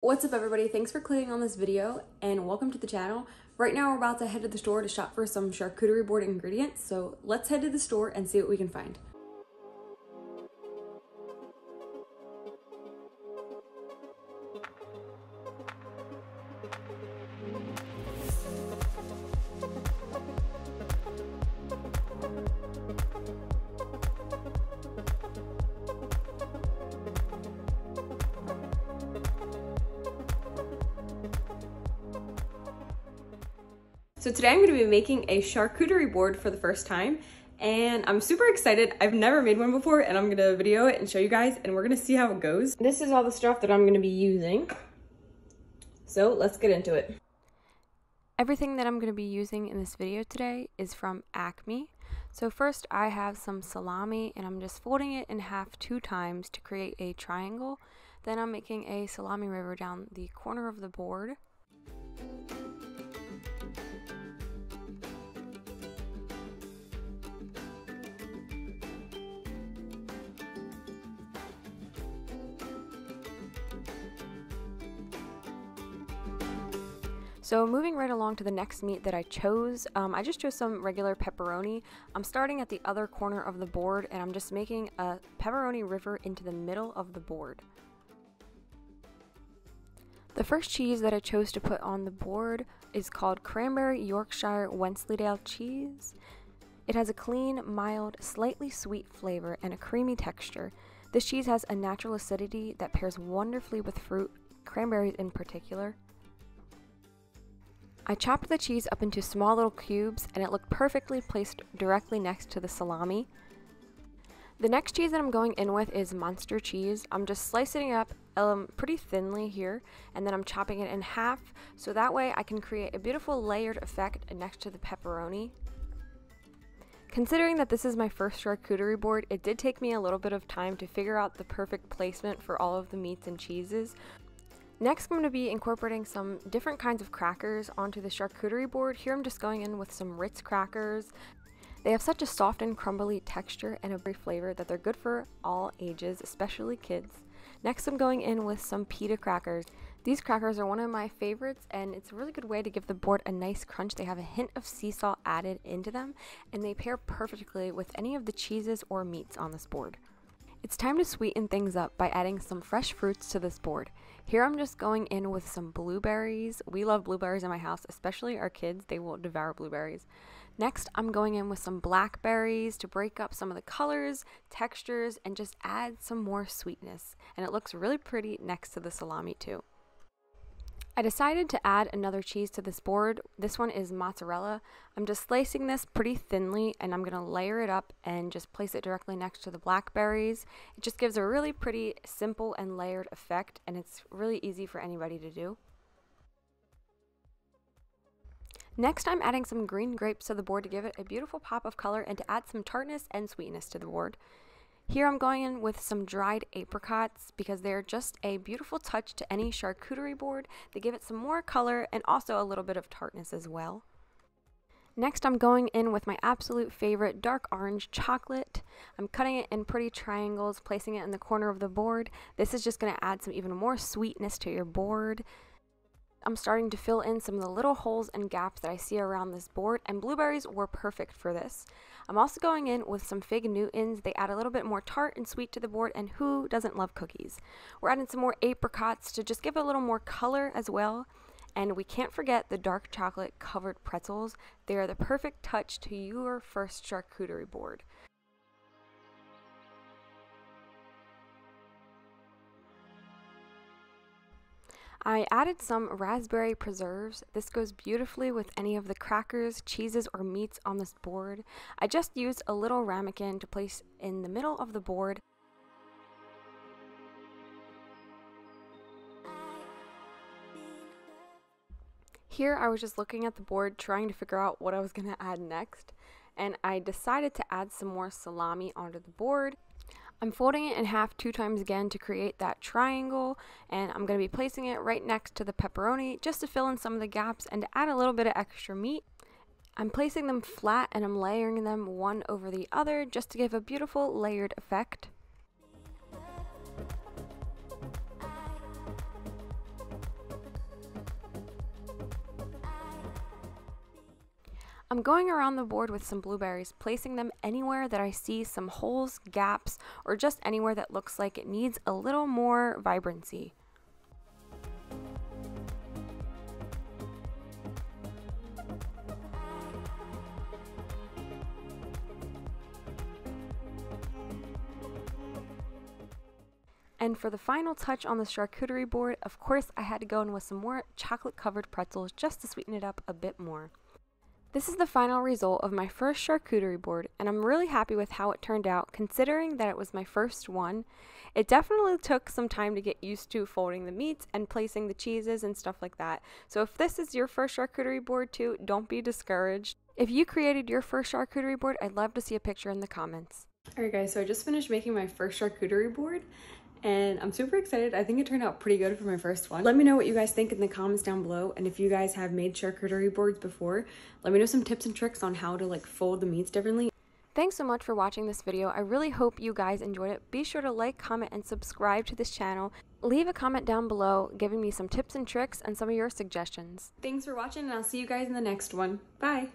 What's up everybody, thanks for clicking on this video and welcome to the channel. Right now we're about to head to the store to shop for some charcuterie board ingredients, so let's head to the store and see what we can find. So today I'm going to be making a charcuterie board for the first time and I'm super excited. I've never made one before and I'm going to video it and show you guys and we're going to see how it goes. This is all the stuff that I'm going to be using. So let's get into it. Everything that I'm going to be using in this video today is from Acme. So first I have some salami and I'm just folding it in half 2 times to create a triangle. Then I'm making a salami river down the corner of the board. So moving right along to the next meat that I chose, I just chose some regular pepperoni. I'm starting at the other corner of the board and I'm just making a pepperoni river into the middle of the board. The first cheese that I chose to put on the board is called Cranberry Yorkshire Wensleydale cheese. It has a clean, mild, slightly sweet flavor and a creamy texture. This cheese has a natural acidity that pairs wonderfully with fruit, cranberries in particular. I chopped the cheese up into small little cubes and it looked perfectly placed directly next to the salami. The next cheese that I'm going in with is Monster cheese. I'm just slicing it up pretty thinly here and then I'm chopping it in half so that way I can create a beautiful layered effect next to the pepperoni. Considering that this is my first charcuterie board, it did take me a little bit of time to figure out the perfect placement for all of the meats and cheeses. Next, I'm going to be incorporating some different kinds of crackers onto the charcuterie board. Here I'm just going in with some Ritz crackers. They have such a soft and crumbly texture and a great flavor that they're good for all ages, especially kids. Next, I'm going in with some pita crackers. These crackers are one of my favorites and it's a really good way to give the board a nice crunch. They have a hint of sea salt added into them and they pair perfectly with any of the cheeses or meats on this board. It's time to sweeten things up by adding some fresh fruits to this board. Here I'm just going in with some blueberries. We love blueberries in my house, especially our kids. They will devour blueberries. Next, I'm going in with some blackberries to break up some of the colors, textures, and just add some more sweetness. And it looks really pretty next to the salami too. I decided to add another cheese to this board. This one is mozzarella. I'm just slicing this pretty thinly and I'm going to layer it up and just place it directly next to the blackberries. It just gives a really pretty, simple and layered effect and it's really easy for anybody to do. Next, I'm adding some green grapes to the board to give it a beautiful pop of color and to add some tartness and sweetness to the board. Here I'm going in with some dried apricots because they're just a beautiful touch to any charcuterie board. They give it some more color and also a little bit of tartness as well. Next I'm going in with my absolute favorite dark orange chocolate. I'm cutting it in pretty triangles, placing it in the corner of the board. This is just going to add some even more sweetness to your board. I'm starting to fill in some of the little holes and gaps that I see around this board, and blueberries were perfect for this. I'm also going in with some fig Newtons. They add a little bit more tart and sweet to the board, and who doesn't love cookies? We're adding some more apricots to just give it a little more color as well. And we can't forget the dark chocolate covered pretzels. They are the perfect touch to your first charcuterie board. I added some raspberry preserves. This goes beautifully with any of the crackers, cheeses, or meats on this board. I just used a little ramekin to place in the middle of the board. Here I was just looking at the board trying to figure out what I was going to add next, and I decided to add some more salami onto the board. I'm folding it in half 2 times again to create that triangle, and I'm going to be placing it right next to the pepperoni just to fill in some of the gaps and to add a little bit of extra meat. I'm placing them flat and I'm layering them one over the other just to give a beautiful layered effect. I'm going around the board with some blueberries, placing them anywhere that I see some holes, gaps, or just anywhere that looks like it needs a little more vibrancy. And for the final touch on the charcuterie board, of course I had to go in with some more chocolate covered pretzels just to sweeten it up a bit more. This is the final result of my first charcuterie board, and I'm really happy with how it turned out considering that it was my first one. It definitely took some time to get used to folding the meats and placing the cheeses and stuff like that. So if this is your first charcuterie board too, don't be discouraged. If you created your first charcuterie board, I'd love to see a picture in the comments. Alright guys, so I just finished making my first charcuterie board, and I'm super excited. I think it turned out pretty good for my first one. Let me know what you guys think in the comments down below, and if you guys have made charcuterie boards before, let me know some tips and tricks on how to like fold the meats differently. Thanks so much for watching this video. I really hope you guys enjoyed it. Be sure to like, comment, and subscribe to this channel. Leave a comment down below giving me some tips and tricks and some of your suggestions. Thanks for watching, and I'll see you guys in the next one. Bye!